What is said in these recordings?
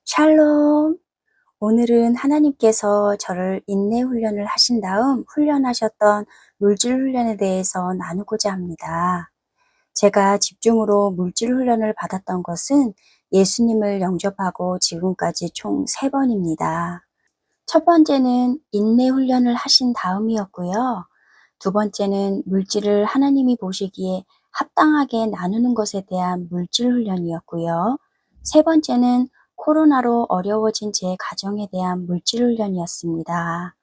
샬롬. 오늘은 하나님께서 저를 인내 훈련을 하신 다음 훈련하셨던 물질 훈련에 대해서 나누고자 합니다. 제가 집중으로 물질 훈련을 받았던 것은 예수님을 영접하고 지금까지 총 3번입니다. 첫 번째는 인내 훈련을 하신 다음이었고요. 두 번째는 물질을 하나님이 보시기에 합당하게 나누는 것에 대한 물질 훈련이었고요. 세 번째는 코로나로 어려워진 제 가정에 대한 물질 훈련이었습니다.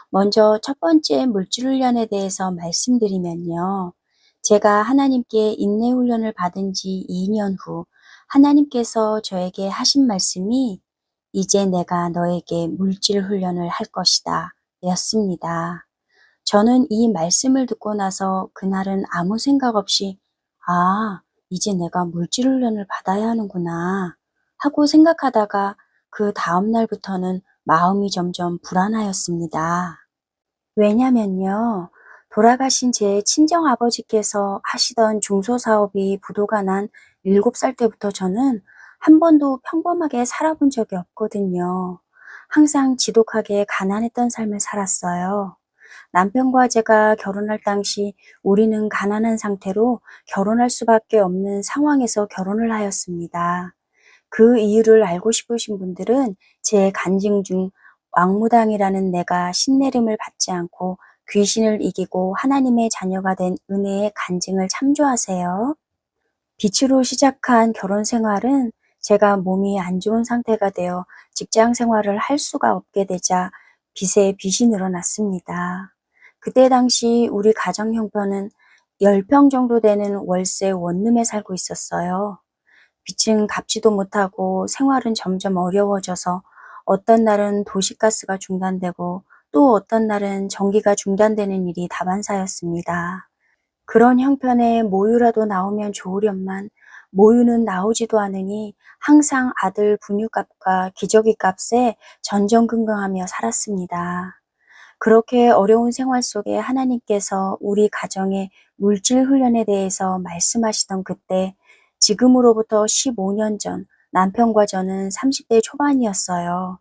먼저 첫 번째 물질 훈련에 대해서 말씀드리면요. 제가 하나님께 인내 훈련을 받은 지 2년 후 하나님께서 저에게 하신 말씀이 이제 내가 너에게 물질 훈련을 할 것이다 였습니다. 저는 이 말씀을 듣고 나서 그날은 아무 생각 없이 이제 내가 물질 훈련을 받아야 하는구나 하고 생각하다가 그 다음 날부터는 마음이 점점 불안하였습니다. 왜냐면요. 돌아가신 제 친정아버지께서 하시던 중소사업이 부도가 난 7살 때부터 저는 한 번도 평범하게 살아본 적이 없거든요. 항상 지독하게 가난했던 삶을 살았어요. 남편과 제가 결혼할 당시 우리는 가난한 상태로 결혼할 수밖에 없는 상황에서 결혼을 하였습니다. 그 이유를 알고 싶으신 분들은 제 간증 중 왕무당이라는 내가 신내림을 받지 않고 귀신을 이기고 하나님의 자녀가 된 은혜의 간증을 참조하세요. 빛으로 시작한 결혼 생활은 제가 몸이 안 좋은 상태가 되어 직장 생활을 할 수가 없게 되자 빚에 빚이 늘어났습니다. 그때 당시 우리 가정 형편은 10평 정도 되는 월세 원룸에 살고 있었어요. 빚은 갚지도 못하고 생활은 점점 어려워져서 어떤 날은 도시가스가 중단되고 또 어떤 날은 전기가 중단되는 일이 다반사였습니다. 그런 형편에 모유라도 나오면 좋으련만 모유는 나오지도 않으니 항상 아들 분유값과 기저귀 값에 전전긍긍하며 살았습니다. 그렇게 어려운 생활 속에 하나님께서 우리 가정의 물질 훈련에 대해서 말씀하시던 그때 지금으로부터 15년 전 남편과 저는 30대 초반이었어요.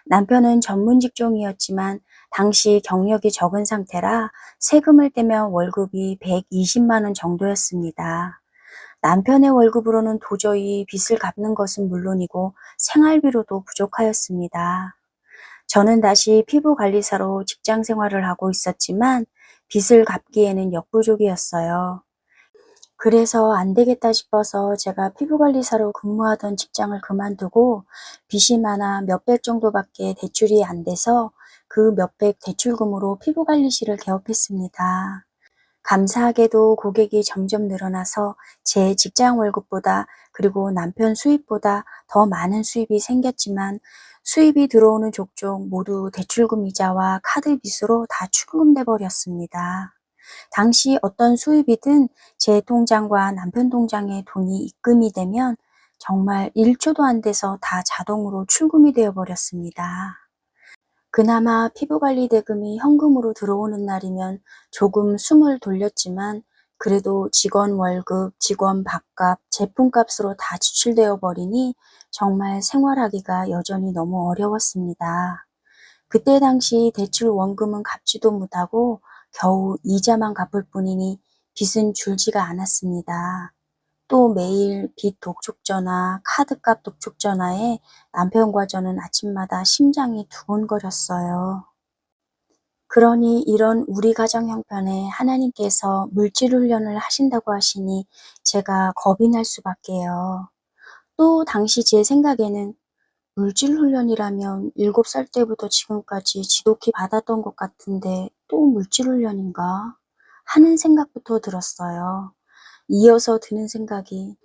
남편은 전문 직종이었지만 당시 경력이 적은 상태라 세금을 떼면 월급이 120만 원 정도였습니다. 남편의 월급으로는 도저히 빚을 갚는 것은 물론이고 생활비로도 부족하였습니다. 저는 다시 피부관리사로 직장 생활을 하고 있었지만 빚을 갚기에는 역부족이었어요. 그래서 안 되겠다 싶어서 제가 피부관리사로 근무하던 직장을 그만두고 빚이 많아 몇백 정도밖에 대출이 안 돼서 그 몇백 대출금으로 피부관리실을 개업했습니다. 감사하게도 고객이 점점 늘어나서 제 직장 월급보다 그리고 남편 수입보다 더 많은 수입이 생겼지만 수입이 들어오는 족족 모두 대출금 이자와 카드 빚으로 다 출금돼 버렸습니다. 당시 어떤 수입이든 제 통장과 남편 통장에 돈이 입금이 되면 정말 1초도 안 돼서 다 자동으로 출금이 되어 버렸습니다. 그나마 피부관리 대금이 현금으로 들어오는 날이면 조금 숨을 돌렸지만 그래도 직원 월급, 직원 밥값, 제품값으로 다 지출되어 버리니 정말 생활하기가 여전히 너무 어려웠습니다. 그때 당시 대출 원금은 갚지도 못하고 겨우 이자만 갚을 뿐이니 빚은 줄지가 않았습니다. 또 매일 빚 독촉 전화, 카드값 독촉 전화에 남편과 저는 아침마다 심장이 두근거렸어요. 그러니 이런 우리 가정 형편에 하나님께서 물질 훈련을 하신다고 하시니 제가 겁이 날 수밖에요. 또 당시 제 생각에는 물질 훈련이라면 7살 때부터 지금까지 지독히 받았던 것 같은데 또 물질 훈련인가 하는 생각부터 들었어요. 이어서 드는 생각이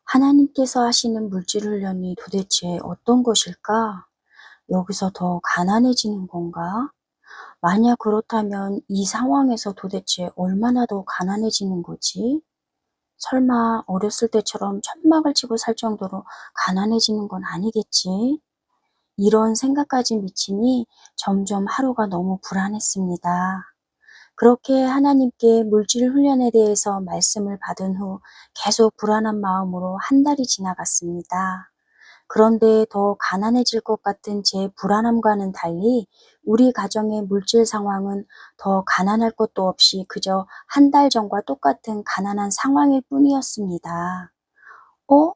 하나님께서 하시는 물질 훈련이 도대체 어떤 것일까? 여기서 더 가난해지는 건가? 만약 그렇다면 이 상황에서 도대체 얼마나 더 가난해지는 거지? 설마 어렸을 때처럼 천막을 치고 살 정도로 가난해지는 건 아니겠지? 이런 생각까지 미치니 점점 하루가 너무 불안했습니다. 그렇게 하나님께 물질 훈련에 대해서 말씀을 받은 후 계속 불안한 마음으로 한 달이 지나갔습니다. 그런데 더 가난해질 것 같은 제 불안함과는 달리 우리 가정의 물질 상황은 더 가난할 것도 없이 그저 한 달 전과 똑같은 가난한 상황일 뿐이었습니다. 어?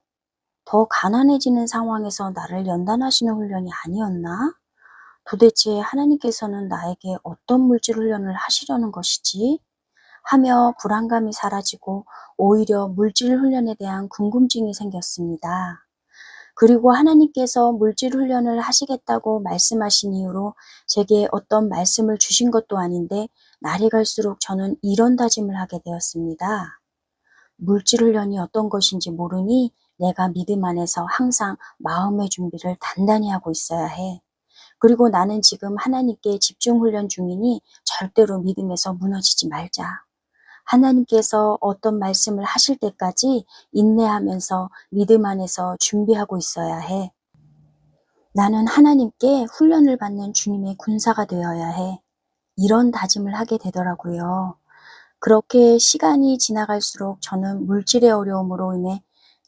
더 가난해지는 상황에서 나를 연단하시는 훈련이 아니었나? 도대체 하나님께서는 나에게 어떤 물질 훈련을 하시려는 것이지? 하며 불안감이 사라지고 오히려 물질 훈련에 대한 궁금증이 생겼습니다. 그리고 하나님께서 물질 훈련을 하시겠다고 말씀하신 이후로 제게 어떤 말씀을 주신 것도 아닌데 날이 갈수록 저는 이런 다짐을 하게 되었습니다. 물질 훈련이 어떤 것인지 모르니 내가 믿음 안에서 항상 마음의 준비를 단단히 하고 있어야 해. 그리고 나는 지금 하나님께 집중 훈련 중이니 절대로 믿음에서 무너지지 말자. 하나님께서 어떤 말씀을 하실 때까지 인내하면서 믿음 안에서 준비하고 있어야 해. 나는 하나님께 훈련을 받는 주님의 군사가 되어야 해. 이런 다짐을 하게 되더라고요. 그렇게 시간이 지나갈수록 저는 물질의 어려움으로 인해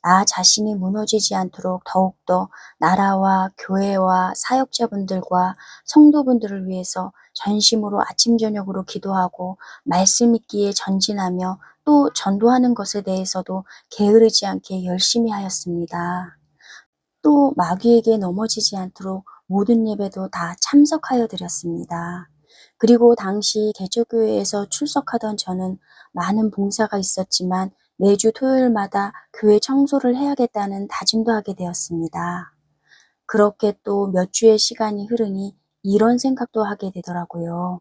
나 자신이 무너지지 않도록 더욱더 나라와 교회와 사역자분들과 성도분들을 위해서 전심으로 아침 저녁으로 기도하고 말씀 있기에 전진하며 또 전도하는 것에 대해서도 게으르지 않게 열심히 하였습니다. 또 마귀에게 넘어지지 않도록 모든 예배도 다 참석하여 드렸습니다. 그리고 당시 개척교회에서 출석하던 저는 많은 봉사가 있었지만 매주 토요일마다 교회 청소를 해야겠다는 다짐도 하게 되었습니다. 그렇게 또 몇 주의 시간이 흐르니 이런 생각도 하게 되더라고요.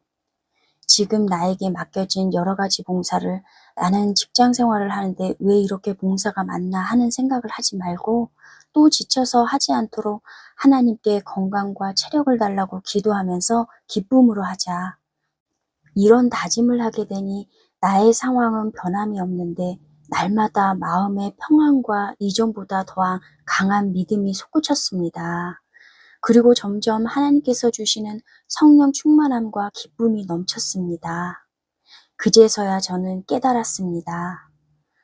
지금 나에게 맡겨진 여러 가지 봉사를 나는 직장 생활을 하는데 왜 이렇게 봉사가 많나 하는 생각을 하지 말고 또 지쳐서 하지 않도록 하나님께 건강과 체력을 달라고 기도하면서 기쁨으로 하자. 이런 다짐을 하게 되니 나의 상황은 변함이 없는데 날마다 마음의 평안과 이전보다 더한 강한 믿음이 솟구쳤습니다. 그리고 점점 하나님께서 주시는 성령 충만함과 기쁨이 넘쳤습니다. 그제서야 저는 깨달았습니다.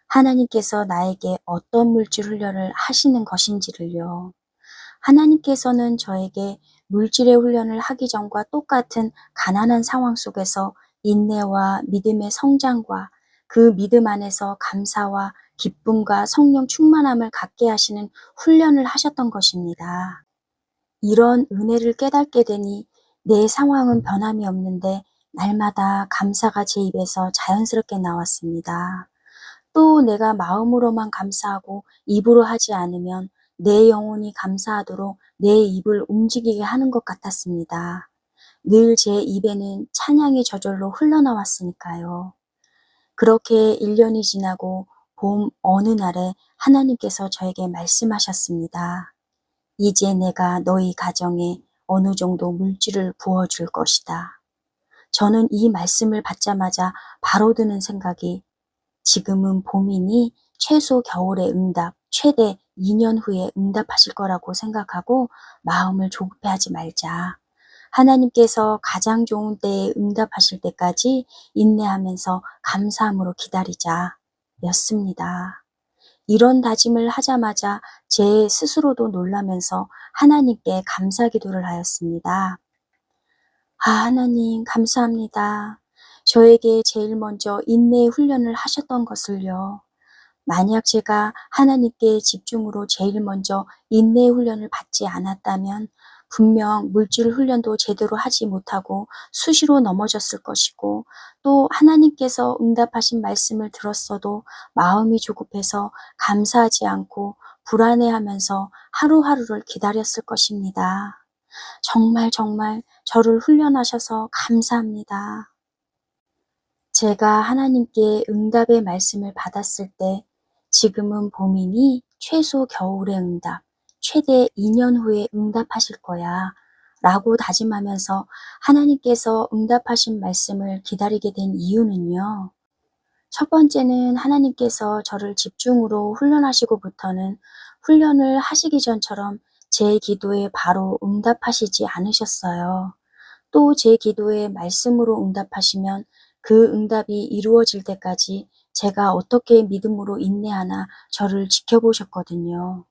하나님께서 나에게 어떤 물질 훈련을 하시는 것인지를요. 하나님께서는 저에게 물질의 훈련을 하기 전과 똑같은 가난한 상황 속에서 인내와 믿음의 성장과 그 믿음 안에서 감사와 기쁨과 성령 충만함을 갖게 하시는 훈련을 하셨던 것입니다. 이런 은혜를 깨닫게 되니 내 상황은 변함이 없는데 날마다 감사가 제 입에서 자연스럽게 나왔습니다. 또 내가 마음으로만 감사하고 입으로 하지 않으면 내 영혼이 감사하도록 내 입을 움직이게 하는 것 같았습니다. 늘 제 입에는 찬양이 저절로 흘러나왔으니까요. 그렇게 1년이 지나고 봄 어느 날에 하나님께서 저에게 말씀하셨습니다. 이제 내가 너희 가정에 어느 정도 물질을 부어줄 것이다. 저는 이 말씀을 받자마자 바로 드는 생각이 지금은 봄이니 최소 겨울에 응답, 최대 2년 후에 응답하실 거라고 생각하고 마음을 조급해하지 말자. 하나님께서 가장 좋은 때에 응답하실 때까지 인내하면서 감사함으로 기다리자. 였습니다. 이런 다짐을 하자마자 제 스스로도 놀라면서 하나님께 감사 기도를 하였습니다. 하나님 감사합니다. 저에게 제일 먼저 인내의 훈련을 하셨던 것을요. 만약 제가 하나님께 집중으로 제일 먼저 인내의 훈련을 받지 않았다면 분명 물질 훈련도 제대로 하지 못하고 수시로 넘어졌을 것이고 또 하나님께서 응답하신 말씀을 들었어도 마음이 조급해서 감사하지 않고 불안해하면서 하루하루를 기다렸을 것입니다. 정말 저를 훈련하셔서 감사합니다. 제가 하나님께 응답의 말씀을 받았을 때 지금은 봄이니 최소 겨울의 응답, 최대 2년 후에 응답하실 거야 라고 다짐하면서 하나님께서 응답하신 말씀을 기다리게 된 이유는요. 첫 번째는 하나님께서 저를 집중으로 훈련하시고부터는 훈련을 하시기 전처럼 제 기도에 바로 응답하시지 않으셨어요. 또 제 기도에 말씀으로 응답하시면 그 응답이 이루어질 때까지 제가 어떻게 믿음으로 인내하나 저를 지켜보셨거든요.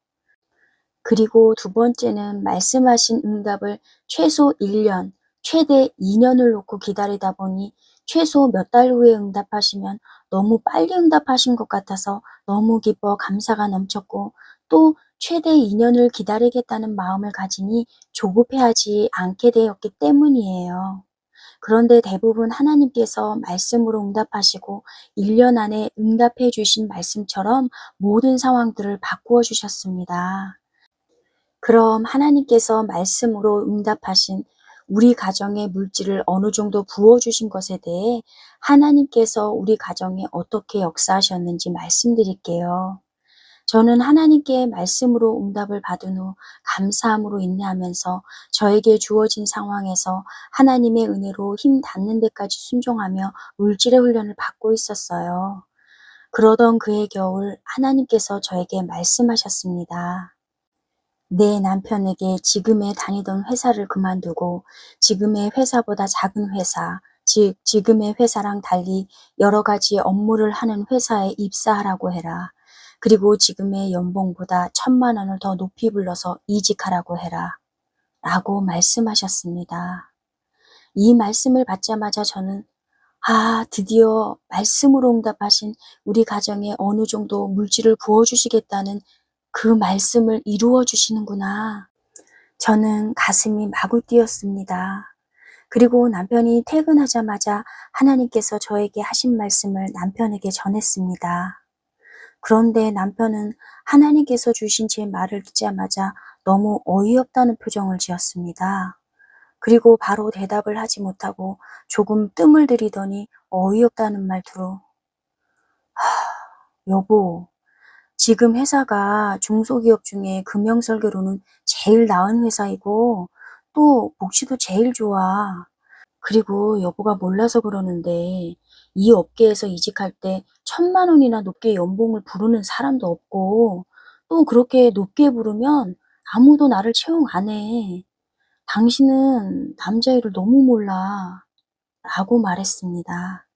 그리고 두 번째는 말씀하신 응답을 최소 1년, 최대 2년을 놓고 기다리다 보니 최소 몇 달 후에 응답하시면 너무 빨리 응답하신 것 같아서 너무 기뻐 감사가 넘쳤고, 또 최대 2년을 기다리겠다는 마음을 가지니 조급해하지 않게 되었기 때문이에요. 그런데 대부분 하나님께서 말씀으로 응답하시고 1년 안에 응답해 주신 말씀처럼 모든 상황들을 바꾸어 주셨습니다. 그럼 하나님께서 말씀으로 응답하신 우리 가정의 물질을 어느 정도 부어주신 것에 대해 하나님께서 우리 가정에 어떻게 역사하셨는지 말씀드릴게요. 저는 하나님께 말씀으로 응답을 받은 후 감사함으로 인내하면서 저에게 주어진 상황에서 하나님의 은혜로 힘 닿는 데까지 순종하며 물질의 훈련을 받고 있었어요. 그러던 그해 겨울 하나님께서 저에게 말씀하셨습니다. 내 남편에게 지금에 다니던 회사를 그만두고 지금의 회사보다 작은 회사, 즉 지금의 회사랑 달리 여러 가지 업무를 하는 회사에 입사하라고 해라. 그리고 지금의 연봉보다 1,000만 원을 더 높이 불러서 이직하라고 해라. 라고 말씀하셨습니다. 이 말씀을 받자마자 저는 드디어 말씀으로 응답하신 우리 가정에 어느 정도 물질을 부어주시겠다는 그 말씀을 이루어 주시는구나. 저는 가슴이 마구 뛰었습니다. 그리고 남편이 퇴근하자마자 하나님께서 저에게 하신 말씀을 남편에게 전했습니다. 그런데 남편은 하나님께서 주신 제 말을 듣자마자 너무 어이없다는 표정을 지었습니다. 그리고 바로 대답을 하지 못하고 조금 뜸을 들이더니 어이없다는 말투로 여보, 지금 회사가 중소기업 중에 금융설계로는 제일 나은 회사이고 또 복지도 제일 좋아. 그리고 여보가 몰라서 그러는데 이 업계에서 이직할 때 1,000만 원이나 높게 연봉을 부르는 사람도 없고 또 그렇게 높게 부르면 아무도 나를 채용 안 해. 당신은 남자 일을 너무 몰라. 라고 말했습니다.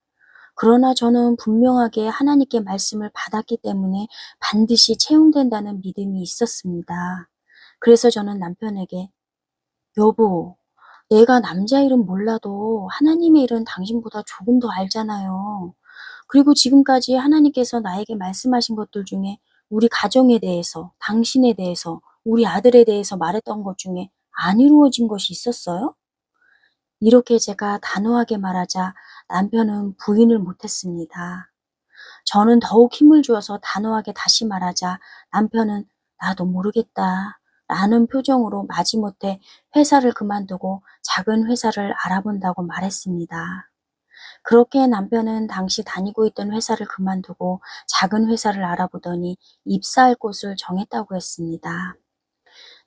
그러나 저는 분명하게 하나님께 말씀을 받았기 때문에 반드시 채용된다는 믿음이 있었습니다. 그래서 저는 남편에게 여보, 내가 남자 일은 몰라도 하나님의 일은 당신보다 조금 더 알잖아요. 그리고 지금까지 하나님께서 나에게 말씀하신 것들 중에 우리 가정에 대해서, 당신에 대해서, 우리 아들에 대해서 말했던 것 중에 안 이루어진 것이 있었어요? 이렇게 제가 단호하게 말하자 남편은 부인을 못했습니다. 저는 더욱 힘을 주어서 단호하게 다시 말하자 남편은 나도 모르겠다 라는 표정으로 마지못해 회사를 그만두고 작은 회사를 알아본다고 말했습니다. 그렇게 남편은 당시 다니고 있던 회사를 그만두고 작은 회사를 알아보더니 입사할 곳을 정했다고 했습니다.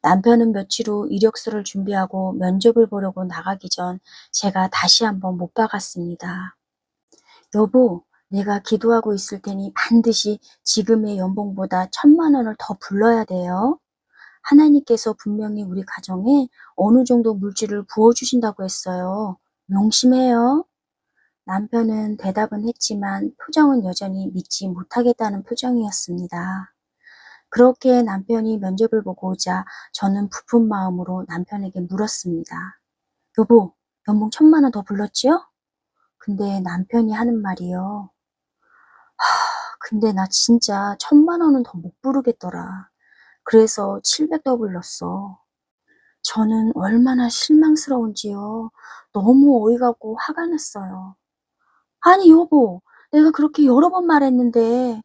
남편은 며칠 후 이력서를 준비하고 면접을 보려고 나가기 전 제가 다시 한번 못 박았습니다. 여보, 내가 기도하고 있을 테니 반드시 지금의 연봉보다 1,000만 원을 더 불러야 돼요. 하나님께서 분명히 우리 가정에 어느 정도 물질을 부어주신다고 했어요. 명심해요. 남편은 대답은 했지만 표정은 여전히 믿지 못하겠다는 표정이었습니다. 그렇게 남편이 면접을 보고 오자 저는 부푼 마음으로 남편에게 물었습니다. 여보, 연봉 1,000만 원 더 불렀지요? 근데 남편이 하는 말이요. 근데 나 진짜 1,000만 원은 더 못 부르겠더라. 그래서 700 더 불렀어. 저는 얼마나 실망스러운지요. 너무 어이가 없고 화가 났어요. 아니 여보, 내가 그렇게 여러 번 말했는데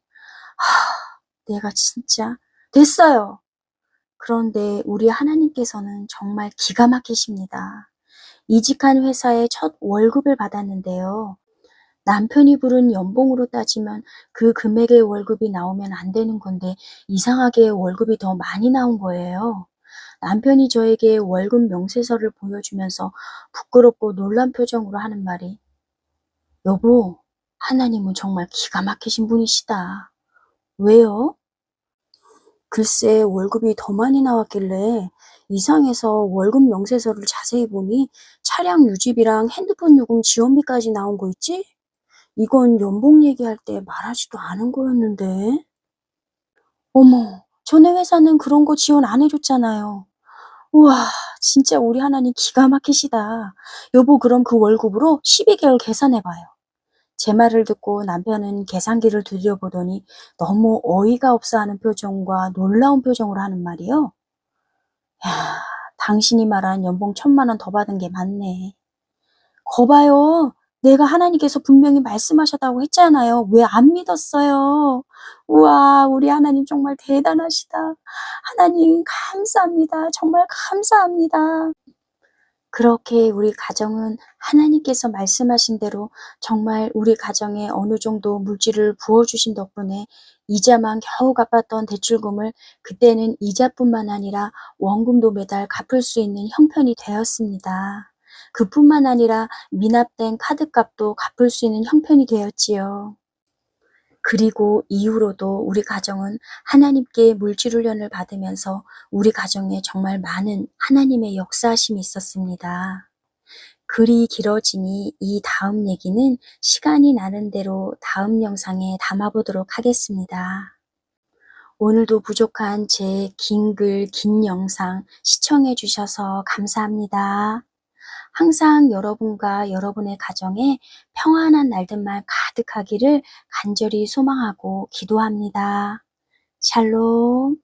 내가 진짜 됐어요. 그런데 우리 하나님께서는 정말 기가 막히십니다. 이직한 회사에 첫 월급을 받았는데요. 남편이 부른 연봉으로 따지면 그 금액의 월급이 나오면 안 되는 건데 이상하게 월급이 더 많이 나온 거예요. 남편이 저에게 월급 명세서를 보여주면서 부끄럽고 놀란 표정으로 하는 말이 여보, 하나님은 정말 기가 막히신 분이시다. 왜요? 글쎄 월급이 더 많이 나왔길래 이상해서 월급 명세서를 자세히 보니 차량 유지비랑 핸드폰 요금 지원비까지 나온 거 있지? 이건 연봉 얘기할 때 말하지도 않은 거였는데. 어머, 전에 회사는 그런 거 지원 안 해줬잖아요. 우와, 진짜 우리 하나님 기가 막히시다. 여보, 그럼 그 월급으로 12개월 계산해봐요. 제 말을 듣고 남편은 계산기를 들여보더니 너무 어이가 없어 하는 표정과 놀라운 표정으로 하는 말이요. 야, 당신이 말한 연봉 1,000만 원 더 받은 게 맞네. 거봐요. 내가 하나님께서 분명히 말씀하셨다고 했잖아요. 왜 안 믿었어요? 우와, 우리 하나님 정말 대단하시다. 하나님 감사합니다. 정말 감사합니다. 그렇게 우리 가정은 하나님께서 말씀하신 대로 정말 우리 가정에 어느 정도 물질을 부어주신 덕분에 이자만 겨우 갚았던 대출금을 그때는 이자뿐만 아니라 원금도 매달 갚을 수 있는 형편이 되었습니다. 그뿐만 아니라 미납된 카드값도 갚을 수 있는 형편이 되었지요. 그리고 이후로도 우리 가정은 하나님께 물질 훈련을 받으면서 우리 가정에 정말 많은 하나님의 역사하심이 있었습니다. 글이 길어지니 이 다음 얘기는 시간이 나는 대로 다음 영상에 담아보도록 하겠습니다. 오늘도 부족한 제 긴 글, 긴 영상 시청해 주셔서 감사합니다. 항상 여러분과 여러분의 가정에 평안한 날들만 가득하기를 간절히 소망하고 기도합니다. 샬롬.